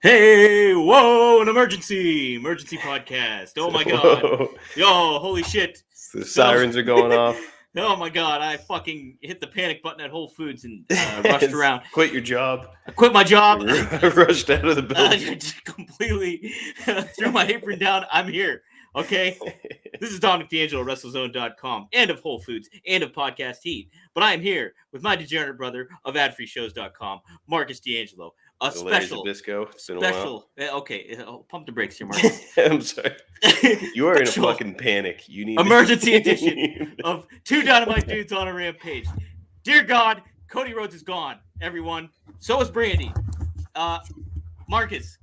Hey, whoa, an emergency podcast. Oh my god. Whoa. Yo, holy shit. The sirens are going off. Oh my god, I fucking hit the panic button at Whole Foods and rushed around. Quit your job. I quit my job. Rushed out of the building. I just completely threw my apron down. I'm here. Okay. This is Dominic DeAngelo, WrestleZone.com, and of Whole Foods, and of Podcast Heat. But I am here with my degenerate brother of AdFreeShows.com, Marcus DeAngelo. A special. Bisco. It's been Special. Okay, pump the brakes here, Marcus. I'm sorry. You are in a fucking panic. You need emergency edition of two Dynamite dudes on a Rampage. Dear God, Cody Rhodes is gone, everyone. So is Brandi. Marcus,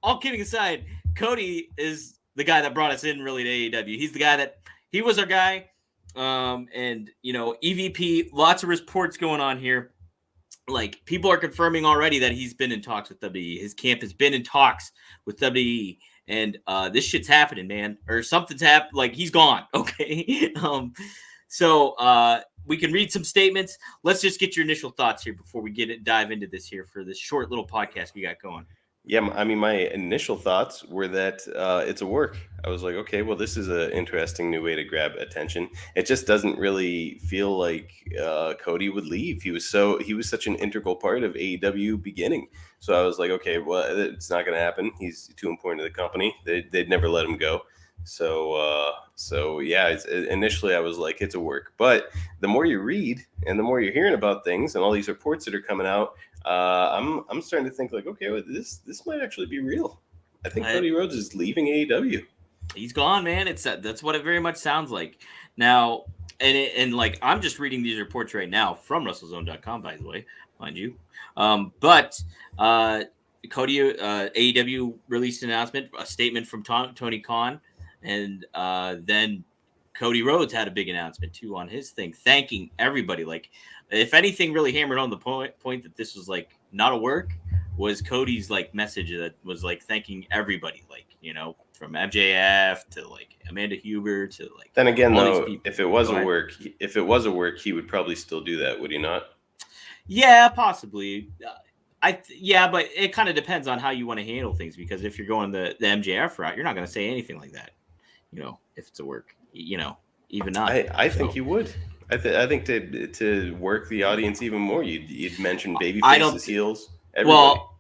all kidding aside, Cody is the guy that brought us in really to AEW. He's the guy he was our guy. And, you know, EVP, lots of reports going on here. Like, people are confirming already that he's been in talks with WWE. His camp has been in talks with WWE. And this shit's happening, man. Or something's happened. Like, he's gone. Okay. So we can read some statements. Let's just get your initial thoughts here before we dive into this here for this short little podcast we got going. Yeah, I mean, my initial thoughts were that it's a work. I was like, okay, well, this is an interesting new way to grab attention. It just doesn't really feel like Cody would leave. He was such an integral part of AEW beginning. So I was like, okay, well, it's not going to happen. He's too important to the company. They'd never let him go. So yeah, initially I was like, it's a work. But the more you read and the more you're hearing about things and all these reports that are coming out, I'm starting to think like, okay, well, this might actually be real. I think Cody Rhodes is leaving AEW. He's gone, man. That's what it very much sounds like. Now, and like, I'm just reading these reports right now from WrestleZone.com, by the way, mind you. But Cody, AEW released an announcement, a statement from Tony Khan, and then Cody Rhodes had a big announcement too on his thing, thanking everybody. Like, if anything really hammered on the point that this was like not a work, was Cody's like message that was like thanking everybody, like, you know, from MJF to like Amanda Huber to like. Then again, though, if it was a work, he would probably still do that, would he not? Yeah, possibly. But it kind of depends on how you want to handle things, because if you're going the MJF route, you're not going to say anything like that, you know, if it's a work, you know, even not. I think you would. I think to work the audience even more, you'd mention baby faces, heels. Everybody. Well,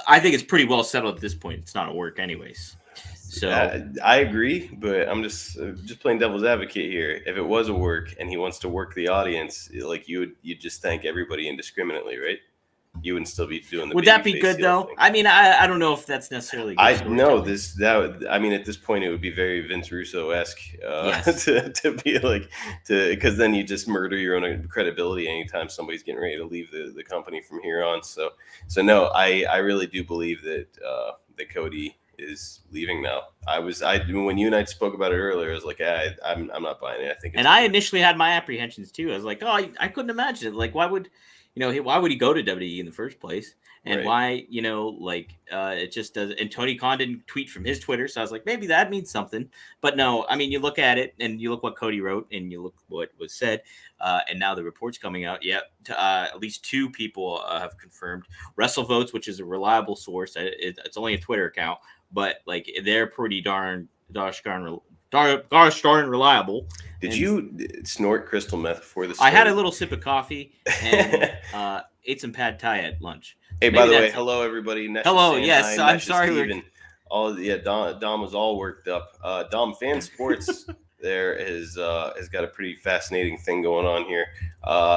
I think it's pretty well settled at this point. It's not a work, anyways. So I agree, but I'm just playing devil's advocate here. If it was a work and he wants to work the audience, like you'd just thank everybody indiscriminately, right? You wouldn't still be doing the. Would that be good though? Thing. I mean, I don't know if that's necessarily. Good I mean, at this point, it would be very Vince Russo-esque to be like because then you just murder your own credibility anytime somebody's getting ready to leave the company from here on. So no, I really do believe that that Cody is leaving now. When you and I spoke about it earlier, I was like, I'm not buying it. I think. I initially had my apprehensions too. I was like, I couldn't imagine it. Like, why would he go to WWE in the first place? And right. Why, you know, like, it just does. And Tony Khan didn't tweet from his Twitter. So I was like, maybe that means something. But no, I mean, you look at it and you look what Cody wrote and you look what was said. And now the report's coming out. Yeah. At least two people have confirmed. WrestleVotes, which is a reliable source. It's only a Twitter account, but like, they're pretty gosh darn reliable. Did you snort crystal meth before this? I had a little sip of coffee and ate some pad thai at lunch. Hey, by the way, hello everybody. Hello, yes, I'm sorry. Dom was all worked up. Dom Fan Sports there has got a pretty fascinating thing going on here.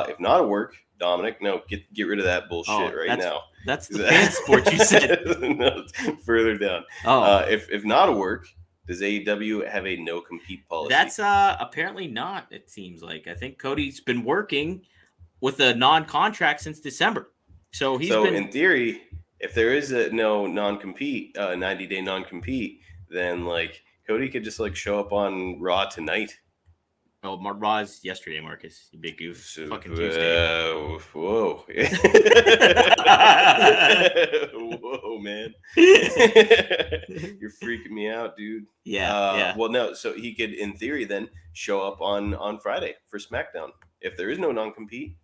If not a work, Dominic, no, get rid of that bullshit now. That's the Fan Sports you said. No, further down. If not a work. Does AEW have a no-compete policy? That's apparently not, it seems like. I think Cody's been working with a non-contract since December. So in theory, if there is a no non-compete, 90-day non-compete, then like Cody could just like show up on Raw tonight. Oh, Raw's yesterday, Marcus. You big goof. Fucking Tuesday. Whoa. Whoa, man. You're freaking me out, dude. Yeah. Well, no. So he could, in theory, then show up on Friday for SmackDown if there is no non-compete.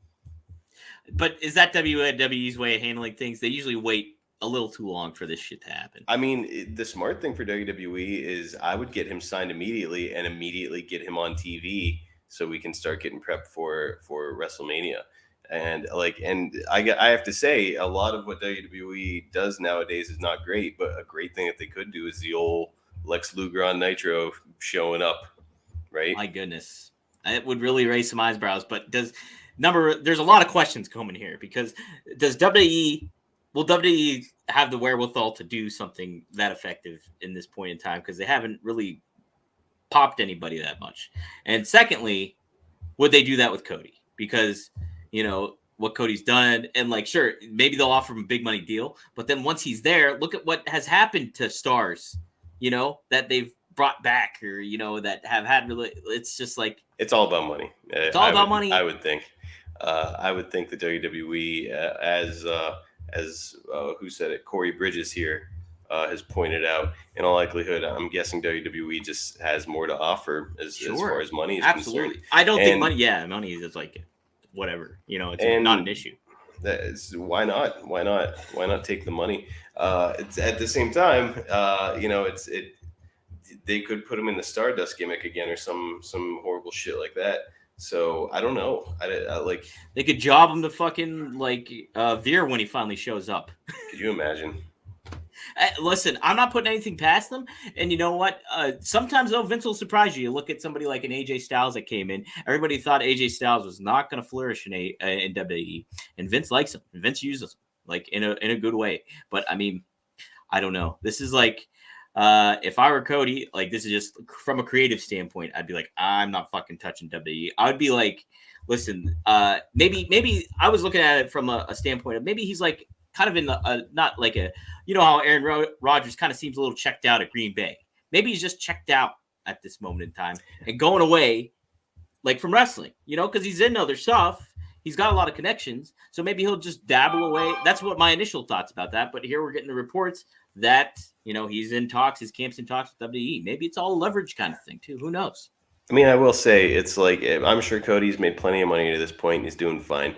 But is that WWE's way of handling things? They usually wait a little too long for this shit to happen. I mean, the smart thing for WWE is I would get him signed immediately and immediately get him on TV so we can start getting prepped for WrestleMania. And I have to say, a lot of what WWE does nowadays is not great, but a great thing that they could do is the old Lex Luger on Nitro showing up, right? My goodness, it would really raise some eyebrows. But there's a lot of questions coming here, because will WWE have the wherewithal to do something that effective in this point in time? Because they haven't really popped anybody that much. And secondly, would they do that with Cody? Because, what Cody's done, and like, sure, maybe they'll offer him a big money deal, but then once he's there, look at what has happened to stars, that they've brought back, or, that have had really, it's just like, it's all about money. It's all about money. I would think the WWE, as who said it, Corey Bridges here, has pointed out, in all likelihood, I'm guessing WWE just has more to offer as far as money is absolutely concerned. I don't think money is like whatever, it's not an issue. Why not take the money? It's at the same time, they could put him in the Stardust gimmick again, or some horrible shit like that. So I don't know. I they could job him to fucking Veer when he finally shows up. Could you imagine? Listen, I'm not putting anything past them. And you know what? Sometimes, though, Vince will surprise you. You look at somebody like an AJ Styles that came in. Everybody thought AJ Styles was not going to flourish in WWE. And Vince likes him. And Vince uses him, in a good way. But, I mean, I don't know. This is like, if I were Cody, this is just from a creative standpoint, I'd be like, I'm not fucking touching WWE. I would be like, listen, maybe I was looking at it from a standpoint of maybe he's like, kind of in the not like a, how Aaron Rodgers kind of seems a little checked out at Green Bay. Maybe he's just checked out at this moment in time and going away from wrestling, because he's in other stuff. He's got a lot of connections, so maybe he'll just dabble away. That's what my initial thoughts about that. But here we're getting the reports that he's in talks, his camp's in talks with WWE. Maybe it's all a leverage kind of thing too. Who knows? I mean, I will say it's I'm sure Cody's made plenty of money to this point. And he's doing fine.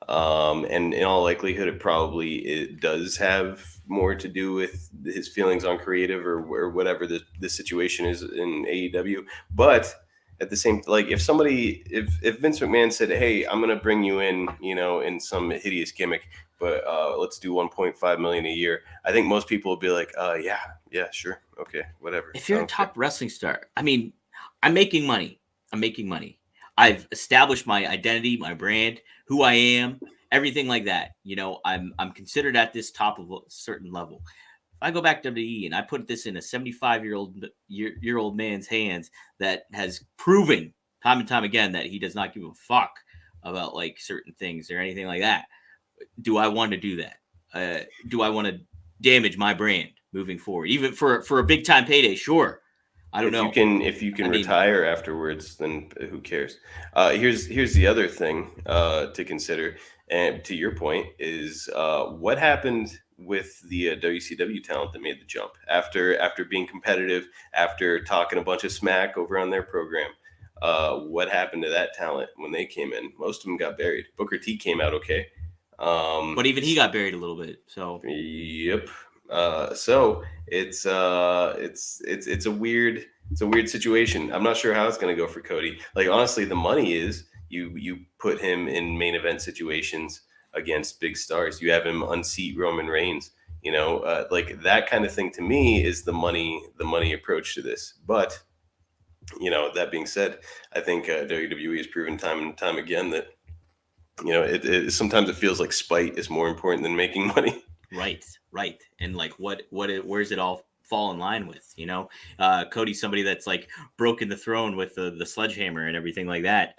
And in all likelihood, it does have more to do with his feelings on creative or whatever the situation is in AEW. But at the same, if Vince McMahon said, "Hey, I'm going to bring you in, in some hideous gimmick, but let's do 1.5 million a year," I think most people will be like, yeah, sure, okay, whatever. If you're a top wrestling star, I mean, I'm making money. I've established my identity, my brand, who I am, everything like that. I'm considered at this top of a certain level. If I go back to WWE and I put this in a 75-year-old man's hands that has proven time and time again that he does not give a fuck about certain things or anything like that, do I want to do that? Do I want to damage my brand moving forward, even for a big time payday? Sure. I don't know. If you can retire afterwards, then who cares? Here's the other thing to consider, and to your point, is what happened with the WCW talent that made the jump after being competitive, after talking a bunch of smack over on their program. What happened to that talent when they came in? Most of them got buried. Booker T came out okay, but even he got buried a little bit. So yep. So it's a weird situation. I'm not sure how it's going to go for Cody. Honestly, the money is you put him in main event situations against big stars. You have him unseat Roman Reigns. That kind of thing to me is the money approach to this. But that being said, I think WWE has proven time and time again that sometimes it feels like spite is more important than making money. Right. And where's it all fall in line with? Cody's somebody that's broken the throne with the sledgehammer and everything like that.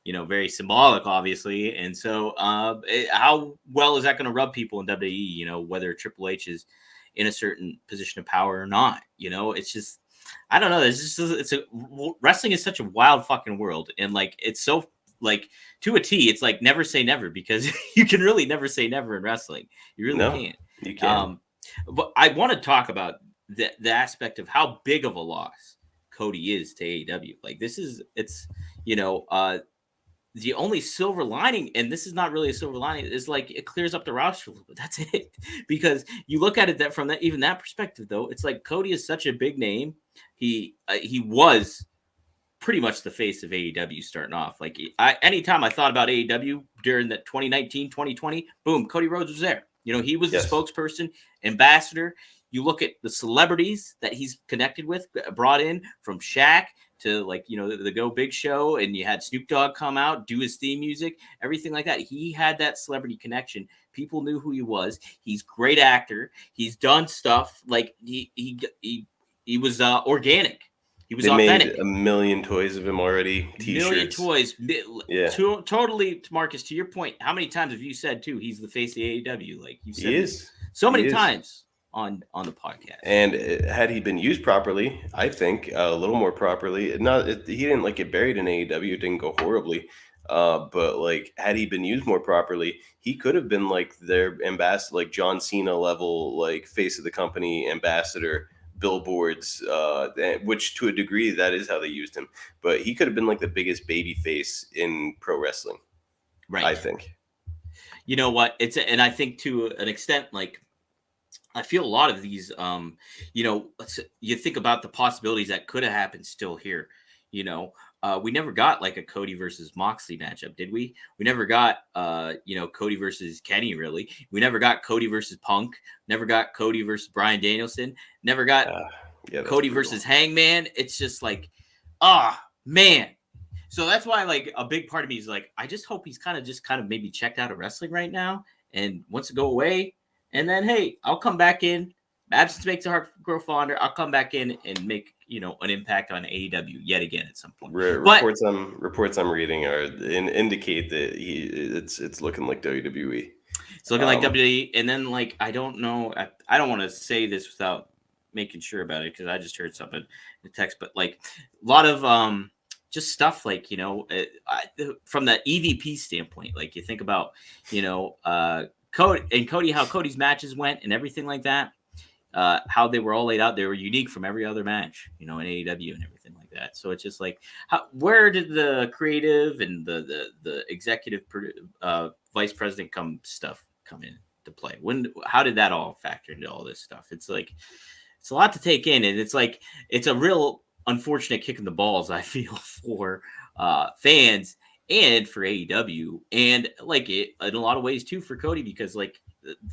Very symbolic, obviously. And so how well is that going to rub people in WWE? Whether Triple H is in a certain position of power or not. It's just, I don't know. Wrestling is such a wild fucking world, and it's so to a T, it's never say never, because you can really never say never in wrestling. You really can't. You can't. But I want to talk about the aspect of how big of a loss Cody is to AEW. the only silver lining, and this is not really a silver lining, is like it clears up the roster a little bit. That's it. Because you look at it that from that even that perspective, though, it's like Cody is such a big name. He was pretty much the face of AEW starting off. Like anytime I thought about AEW during that 2019, 2020, boom, Cody Rhodes was there. You know, he was the spokesperson, ambassador. You look at the celebrities that he's connected with, brought in from Shaq to like, you know, the Go Big Show, and you had Snoop Dogg come out, do his theme music, everything like that. He had that celebrity connection. People knew who he was. He's a great actor. He's done stuff like he was organic. He was authentic. Made a million toys of him already. T-shirts. Million toys. Yeah. Totally, Marcus, to your point, how many times have you said, too, he's the face of AEW? Like, you said he is. So many times on the podcast. And had he been used properly, I think, a little more properly, he didn't, like, get buried in AEW. It didn't go horribly. But, like, had he been used more properly, he could have been, like, their ambassador, like, John Cena level, like, face of the company ambassador, billboards, which to a degree that is how they used him, but he could have been like the biggest baby face in pro wrestling, right? I think. You know what, and I think to an extent, like I feel a lot of these you know, you think about the possibilities that could have happened still here. You know, we never got like a Cody versus Moxley matchup, did we? We never got, you know, Cody versus Kenny, really. We never got Cody versus Punk. Never got Cody versus Bryan Danielson. Never got Cody versus Hangman. It's just like, man. So that's why, like, a big part of me is like, I just hope he's kind of maybe checked out of wrestling right now and wants to go away. And then, hey, I'll come back in. Absence makes the heart grow fonder. I'll come back in and make, you know, an impact on AEW yet again at some point. Reports I'm reading indicate that it's looking like WWE. It's looking like WWE, and then like I don't know. I don't want to say this without making sure about it because I just heard something in the text, but like a lot of just stuff like, you know, from the EVP standpoint, like you think about, you know, Cody, how Cody's matches went and everything like that. How they were all laid out, they were unique from every other match, you know, in AEW and everything like that. So it's just like, where did the creative and the executive vice president come in to play? How did that all factor into all this stuff? It's like, it's a lot to take in, and it's like, it's a real unfortunate kick in the balls, I feel, for fans and for AEW, and like it in a lot of ways too for Cody, because like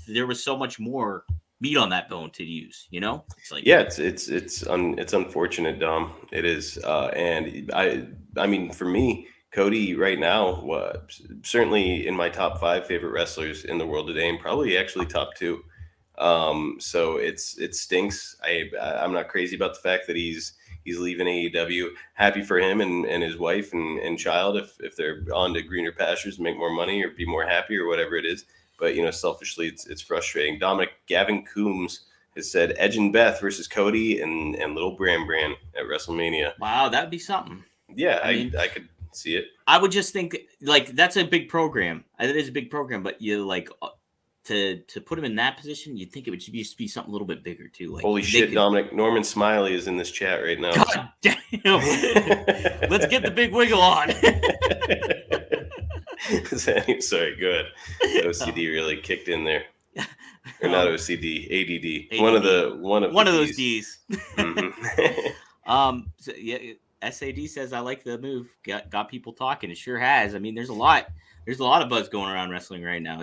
there was so much more meat on that bone to use, you know? It's like, yeah, it's unfortunate, Dom. It is, and I mean, for me, Cody right now, certainly in my top 5 favorite wrestlers in the world today, and probably actually top 2. So it stinks. I'm not crazy about the fact that he's leaving AEW. Happy for him and his wife and child if they're on to greener pastures and make more money or be more happy or whatever it is. But, you know, selfishly, it's frustrating. Dominic, Gavin Coombs has said Edge and Beth versus Cody and Little Bran at WrestleMania. Wow, that'd be something. Yeah, I could see it. I would just think, like, that's a big program. It is a big program, but you, like, to put him in that position, you'd think it would just be something a little bit bigger, too. Like, holy shit, Dominic. Norman Smiley is in this chat right now. God damn. Let's get the big wiggle on. Sorry, good. OCD really kicked in there, or not OCD, ADD. One of those D's. Mm-hmm. So, yeah, SAD says I like the move. Got people talking. It sure has. I mean, there's a lot of buzz going around wrestling right now.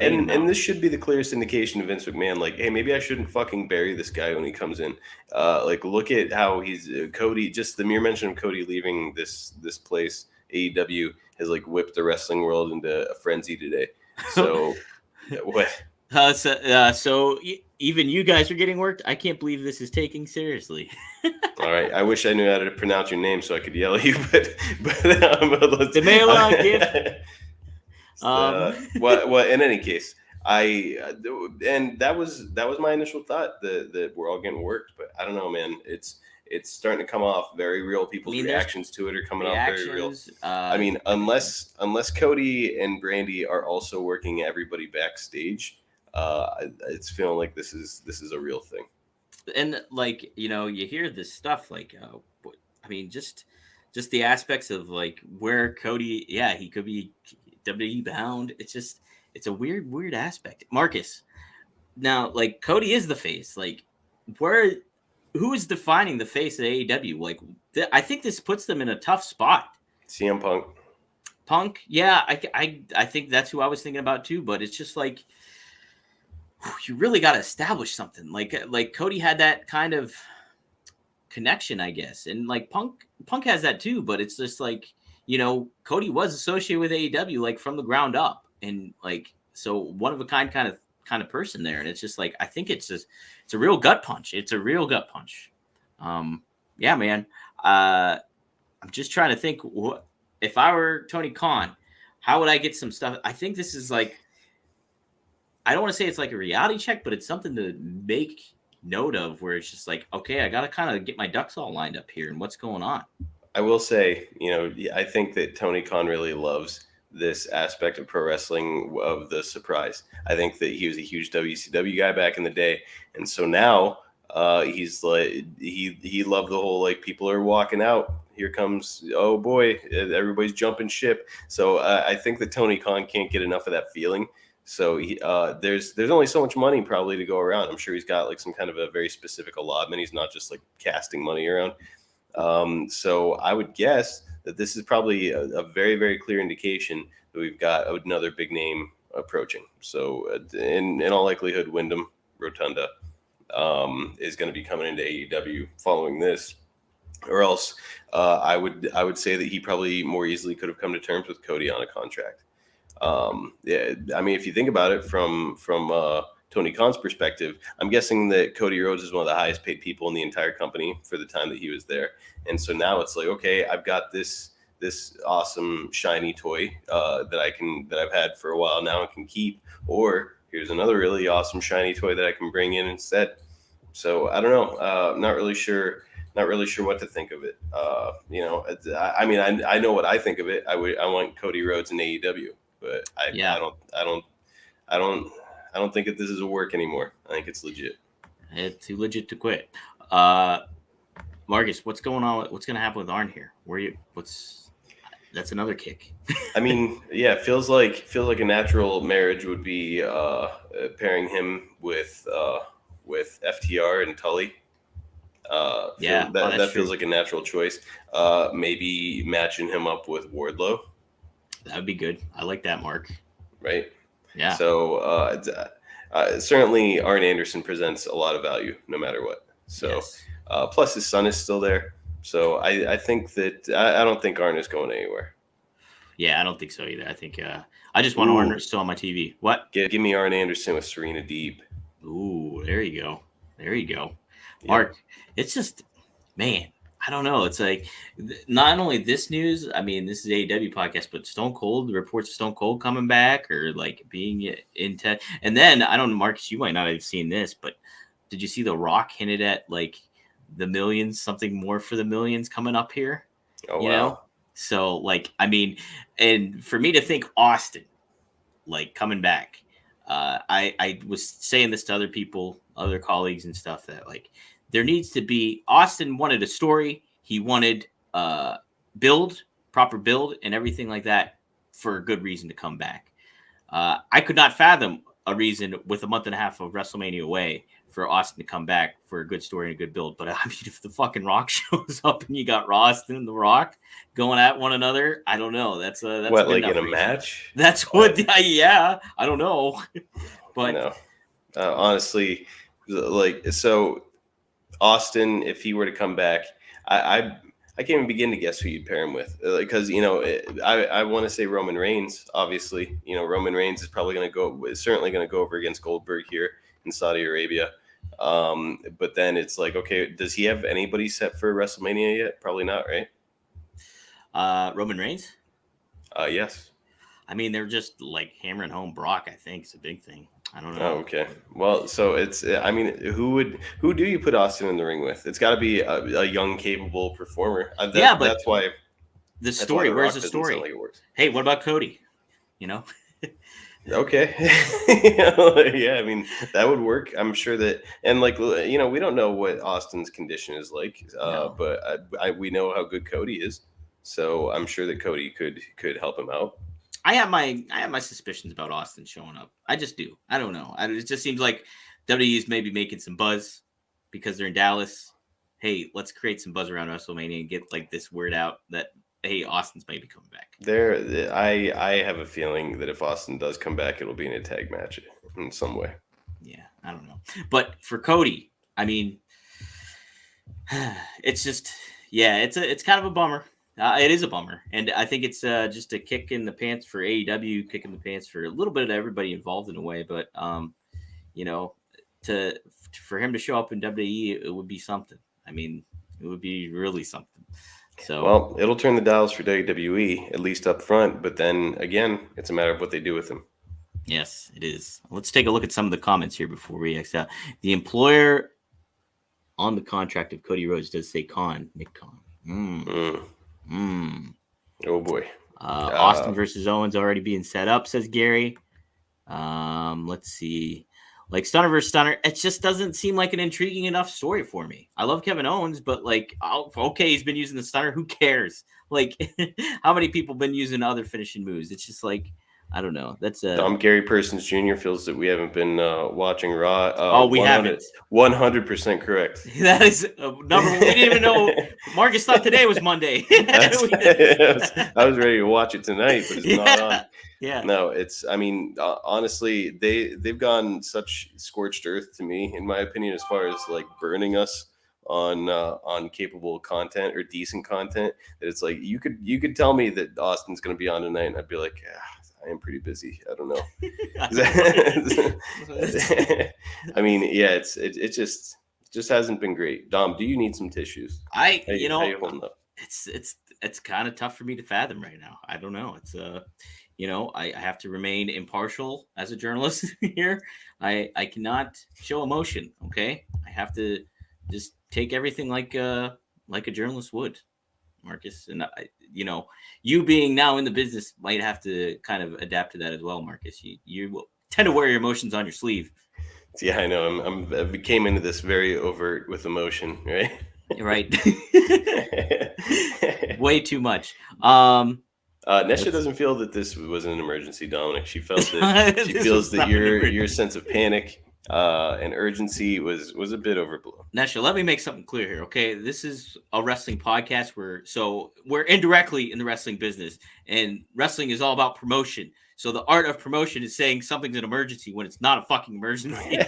And this should be the clearest indication of Vince McMahon. Like, hey, maybe I shouldn't fucking bury this guy when he comes in. Like, look at how he's Cody. Just the mere mention of Cody leaving this place, AEW, has like whipped the wrestling world into a frenzy today. So what? So even you guys are getting worked. I can't believe this is taking seriously. All right, I wish I knew how to pronounce your name so I could yell at you, but the mail out gift. Well, in any case, and that was my initial thought that we're all getting worked, but I don't know, man. It's starting to come off very real. People's reactions to it are coming off very real. I mean, unless Cody and Brandi are also working everybody backstage, it's feeling like this is a real thing. And like, you know, you hear this stuff like, I mean, just just the aspects of like where Cody, yeah, he could be WWE bound. It's a weird aspect. Marcus, now like Cody is the face. Like where who is defining the face of AEW? Like I think this puts them in a tough spot. CM Punk. Punk, yeah, I think that's who I was thinking about too. But it's just like you really got to establish something. Like Cody had that kind of connection, I guess, and like Punk has that too. But it's just like Cody was associated with AEW like from the ground up, and like so one of a kind of person there. And it's just like I think it's a real gut punch. It's a real gut punch. Yeah, man. I'm just trying to think what if I were Tony Khan, how would I get some stuff? I think this is like, I don't want to say it's like a reality check, but it's something to make note of where it's just like, okay, I got to kind of get my ducks all lined up here and what's going on. I will say, I think that Tony Khan really loves this aspect of pro wrestling of the surprise. I think that he was a huge WCW guy back in the day. And so now he's like, he loved the whole, like, people are walking out. Here comes, oh boy, everybody's jumping ship. So I think that Tony Khan can't get enough of that feeling. So there's only so much money probably to go around. I'm sure he's got like some kind of a very specific allotment. He's not just like casting money around. So I would guess that this is probably a very, very clear indication that we've got another big name approaching. So in all likelihood, Wyndham Rotunda is going to be coming into AEW following this. Or else I would say that he probably more easily could have come to terms with Cody on a contract. Yeah, I mean, if you think about it from Tony Khan's perspective, I'm guessing that Cody Rhodes is one of the highest paid people in the entire company for the time that he was there. And so now it's like, okay, I've got this awesome shiny toy that I've had for a while now and can keep, or here's another really awesome shiny toy that I can bring in instead. So I don't know. Not really sure what to think of it. I mean, I know what I think of it. I want Cody Rhodes in AEW, but I don't think that this is a work anymore. I think it's legit. It's too legit to quit. Marcus, what's going on? What's going to happen with Arn here? That's another kick. I mean, yeah, it feels like a natural marriage would be pairing him with FTR and Tully. That feels like a natural choice. Maybe matching him up with Wardlow. That would be good. I like that, Mark. Right? Yeah. So certainly Arn Anderson presents a lot of value no matter what. So yes. Plus his son is still there. So I think that I don't think Arn is going anywhere. Yeah, I don't think so either. I think I just want Arn still on my TV. What? Give me Arn Anderson with Serena Deeb. Ooh, there you go. Mark, it's just, man, I don't know. It's like not only this news, I mean, this is AEW podcast, but Stone Cold, the reports of Stone Cold coming back or like being into, and then I don't know, Marcus, you might not have seen this, but did you see The Rock hinted at like the millions, something more for the millions coming up here? Oh, you wow. know? So like, I mean, and for me to think Austin, like coming back, I was saying this to other people, other colleagues and stuff that like there needs to be Austin wanted a story. He wanted proper build and everything like that for a good reason to come back. I could not fathom a reason with a month and a half of WrestleMania away for Austin to come back for a good story and a good build. But I mean, if the fucking Rock shows up and you got Austin and the Rock going at one another, I don't know. That's what, like in a match? That's what. Yeah, I don't know. But no, honestly, like so, Austin, if he were to come back, I can't even begin to guess who you'd pair him with, because I want to say Roman Reigns. Obviously, Roman Reigns is certainly going to go over against Goldberg here in Saudi Arabia. But then it's like, okay, does he have anybody set for WrestleMania yet? Probably not, right? Roman Reigns? Yes. I mean, they're just like hammering home Brock, I think, is a big thing. I don't know. Oh, okay. Well, so it's, I mean, who do you put Austin in the ring with? It's got to be a young, capable performer. But that's why. The story, where's the story? Like it works. Hey, what about Cody? Okay. Yeah, I mean, that would work. I'm sure that, and like, we don't know what Austin's condition is like, No. but we know how good Cody is. So I'm sure that Cody could help him out. I have my suspicions about Austin showing up. I just do. I don't know. It just seems like WWE is maybe making some buzz because they're in Dallas. Hey, let's create some buzz around WrestleMania and get like this word out that hey, Austin's maybe coming back. I have a feeling that if Austin does come back, it'll be in a tag match in some way. Yeah, I don't know. But for Cody, I mean, it's just it's kind of a bummer. It is a bummer, and I think it's just a kick in the pants for AEW, kick in the pants for a little bit of everybody involved in a way. But you know, for him to show up in WWE, it would be something. I mean, it would be really something. So, well, it'll turn the dials for WWE at least up front, but then again, it's a matter of what they do with him. Yes, it is. Let's take a look at some of the comments here before we exit out. The employer on the contract of Cody Rhodes does say Nick Khan. Oh boy. Austin versus Owens already being set up, says Gary. Let's see. Like Stunner versus Stunner, it just doesn't seem like an intriguing enough story for me. I love Kevin Owens, but like, okay, he's been using the Stunner. Who cares? Like, how many people been using other finishing moves? It's just like, I don't know. That's Gary Persons Jr. feels that we haven't been watching Raw. We haven't. 100% correct. That is number. We didn't even know. Marcus thought today was Monday. I was ready to watch it tonight, but it's not on. Yeah. No, it's. I mean, honestly, they've gone such scorched earth to me, in my opinion, as far as like burning us on capable content or decent content. That it's like you could tell me that Austin's going to be on tonight, and I'd be like, yeah. I am pretty busy. I don't know. I mean, yeah, it just hasn't been great. Dom, do you need some tissues? How you holding up? It's kind of tough for me to fathom right now. I don't know. It's I have to remain impartial as a journalist here. I cannot show emotion. Okay, I have to just take everything like a journalist would. Marcus, and you being now in the business might have to kind of adapt to that as well, Marcus. You tend to wear your emotions on your sleeve. Yeah, I know. I came into this very overt with emotion, right? Right. Way too much. Nesha doesn't feel that this was an emergency, Dominic. She felt that she feels that your sense of panic and urgency was a bit overblown. Nesha, let me make something clear here, okay? This is a wrestling podcast we're indirectly in the wrestling business, and wrestling is all about promotion. So the art of promotion is saying something's an emergency when it's not a fucking emergency.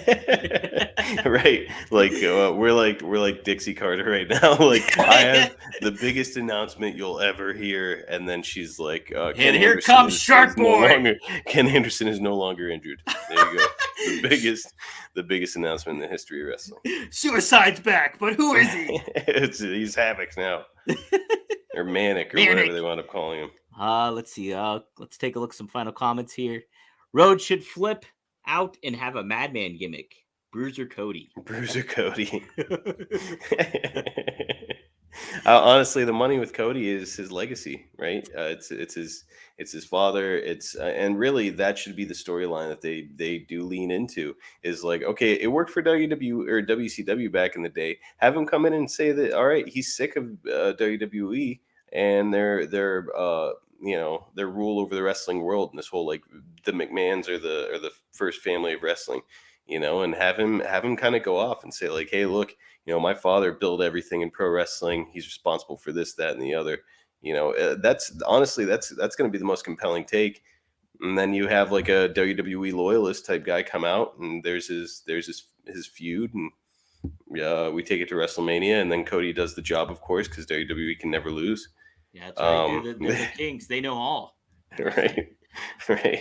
Right. Like we're like Dixie Carter right now. Like I have the biggest announcement you'll ever hear, and then she's like, and here comes Shark Boy. Ken Anderson is no longer injured. There you go. The biggest announcement in the history of wrestling. Suicide's back, but who is he? He's Havoc now. Or Manic, or whatever they wound up calling him. Let's see. Let's take a look at some final comments here. Rhodes should flip out and have a madman gimmick. Bruiser Cody. Honestly, the money with Cody is his legacy, right? It's his father. And really that should be the storyline that they do lean into. Is like, okay, it worked for WW or WCW back in the day. Have him come in and say that, all right, he's sick of WWE and their rule over the wrestling world, and this whole like the McMahons are the first family of wrestling, and have him kind of go off and say like, hey, look, my father built everything in pro wrestling. He's responsible for this, that, and the other. That's going to be the most compelling take. And then you have like a WWE loyalist type guy come out, and there's his feud, and we take it to WrestleMania, and then Cody does the job, of course, because WWE can never lose. Yeah, that's right. They're the kings. They know all. Right. But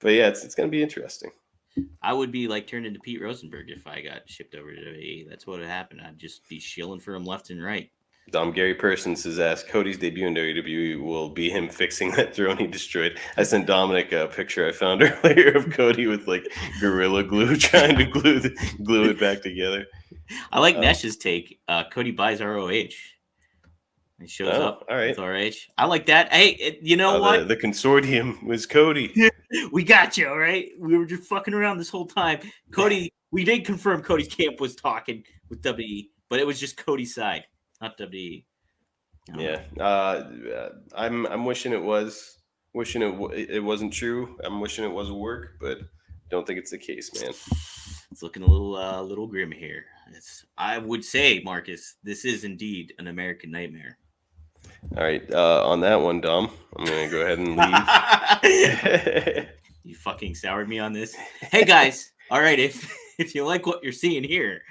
yeah, it's going to be interesting. I would be like turned into Pete Rosenberg if I got shipped over to WWE. That's what would happen. I'd just be shilling for him left and right. Gary Persons has asked, Cody's debut in WWE will be him fixing that throne he destroyed. I sent Dominic a picture I found earlier of Cody with like Gorilla Glue trying to glue it back together. I like Nesh's take. Cody buys ROH. He shows up all right. with RH. I like that. Hey, you know what? The consortium was Cody. We got you, all right? We were just fucking around this whole time. Cody, we did confirm Cody's camp was talking with WWE, but it was just Cody's side, not WWE. Yeah. I'm wishing it was. Wishing it wasn't true. I'm wishing it was a work, but don't think it's the case, man. It's looking a little grim here. I would say, Marcus, this is indeed an American nightmare. All right. On that one, Dom, I'm gonna go ahead and leave. You fucking soured me on this. Hey guys, all right. If you like what you're seeing here,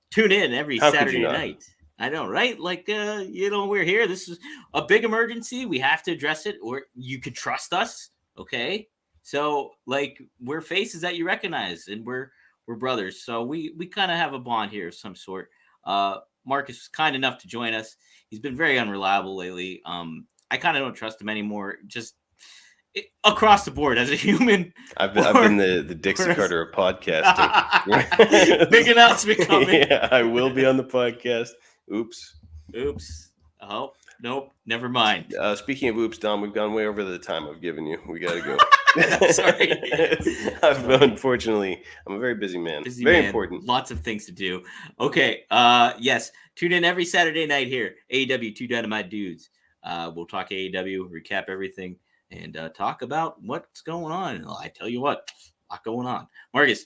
tune in every How could you Saturday not? night. I know, right? Like, we're here. This is a big emergency. We have to address it, or you could trust us. Okay. So, like, we're faces that you recognize, and we're brothers. So we kind of have a bond here of some sort. Marcus was kind enough to join us. He's been very unreliable lately. I kind of don't trust him anymore. Just across the board as a human. I've been the Dixie Carter of podcasting. Big announcement coming. Yeah, I will be on the podcast. Oops. Oh, nope. Never mind. Speaking of oops, Dom, we've gone way over the time I've given you. We got to go. Sorry. Unfortunately, I'm a very busy man. Very important. Lots of things to do. Okay. Yes. Tune in every Saturday night here. AEW 2 Dynamite Dudes. We'll talk AEW, recap everything, and talk about what's going on. I tell you what, a lot going on. Marcus,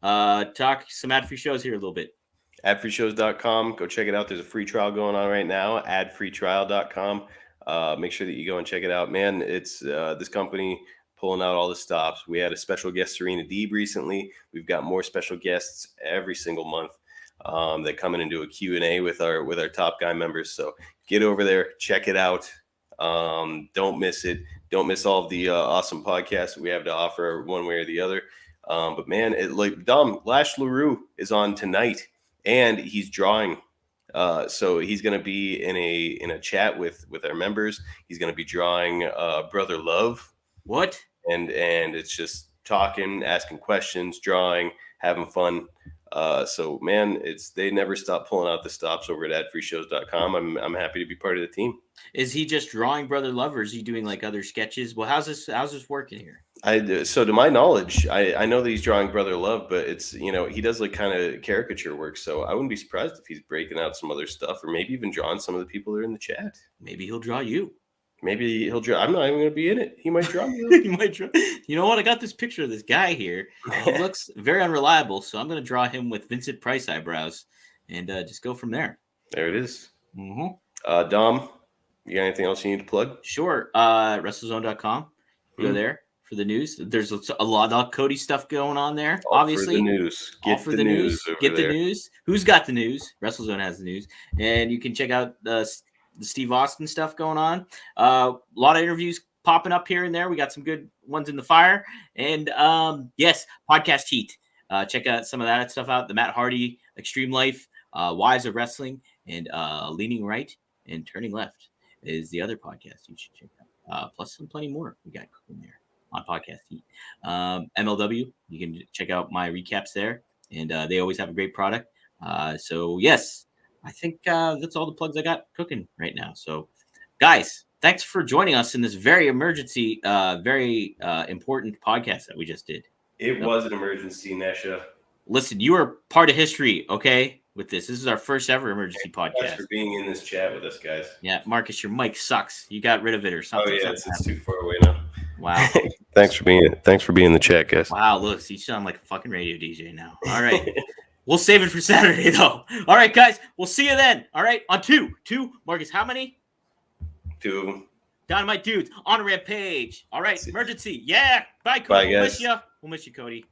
talk some ad-free shows here a little bit. Adfreeshows.com. Go check it out. There's a free trial going on right now. Adfreetrial.com. Make sure that you go and check it out, man. It's this company pulling out all the stops. We had a special guest, Serena Deeb, recently. We've got more special guests every single month that come in and do a Q&A with our Top Guy members. So get over there, check it out. Don't miss it. Don't miss all of the awesome podcasts that we have to offer one way or the other. But man, Dom, Lash LaRue is on tonight, and he's drawing. So he's going to be in a chat with our members. He's going to be drawing Brother Love. What? And it's just talking, asking questions, drawing, having fun. So man, they never stop pulling out the stops over at adfreeshows.com. I'm happy to be part of the team. Is he just drawing Brother Love, or is he doing like other sketches? Well, how's this working here? So to my knowledge, I know that he's drawing Brother Love, but it's, he does like kind of caricature work. So I wouldn't be surprised if he's breaking out some other stuff, or maybe even drawing some of the people that are in the chat. Maybe he'll draw you. Maybe he'll draw. I'm not even going to be in it. He might draw me. He might draw. You know what? I got this picture of this guy here. He looks very unreliable, so I'm going to draw him with Vincent Price eyebrows and just go from there. There it is. Mm-hmm. Dom, you got anything else you need to plug? Sure. WrestleZone.com. Go there for the news. There's a lot of Cody stuff going on there. All obviously, for the news. Get the news. Get the news. Who's got the news? WrestleZone has the news, and you can check out the Steve Austin stuff going on. A lot of interviews popping up here and there. We got some good ones in the fire, and yes, podcast heat. Check out some of that stuff out. The Matt Hardy Extreme Life, Wives of Wrestling, and Leaning Right and Turning Left is the other podcast you should check out. Plus plenty more we got in there on podcast heat. MLW, you can check out my recaps there, and they always have a great product. So yes, I think that's all the plugs I got cooking right now. So guys, thanks for joining us in this very emergency, very important podcast that we just did. It was an emergency, Nesha. Listen, you are part of history, okay, with this. This is our first ever emergency podcast. Thanks for being in this chat with us, guys. Yeah, Marcus, your mic sucks. You got rid of it or something. Oh, yeah, it's too far away now. Wow. Thanks for being in the chat, guys. Wow, look, you sound like a fucking radio DJ now. All right. We'll save it for Saturday, though. All right, guys. We'll see you then. All right, on two. Marcus, how many? 2 of them. Dynamite Dudes on Rampage. All right, emergency. Yeah. Bye, Cody. Bye, guys. We'll miss you. We'll miss you, Cody.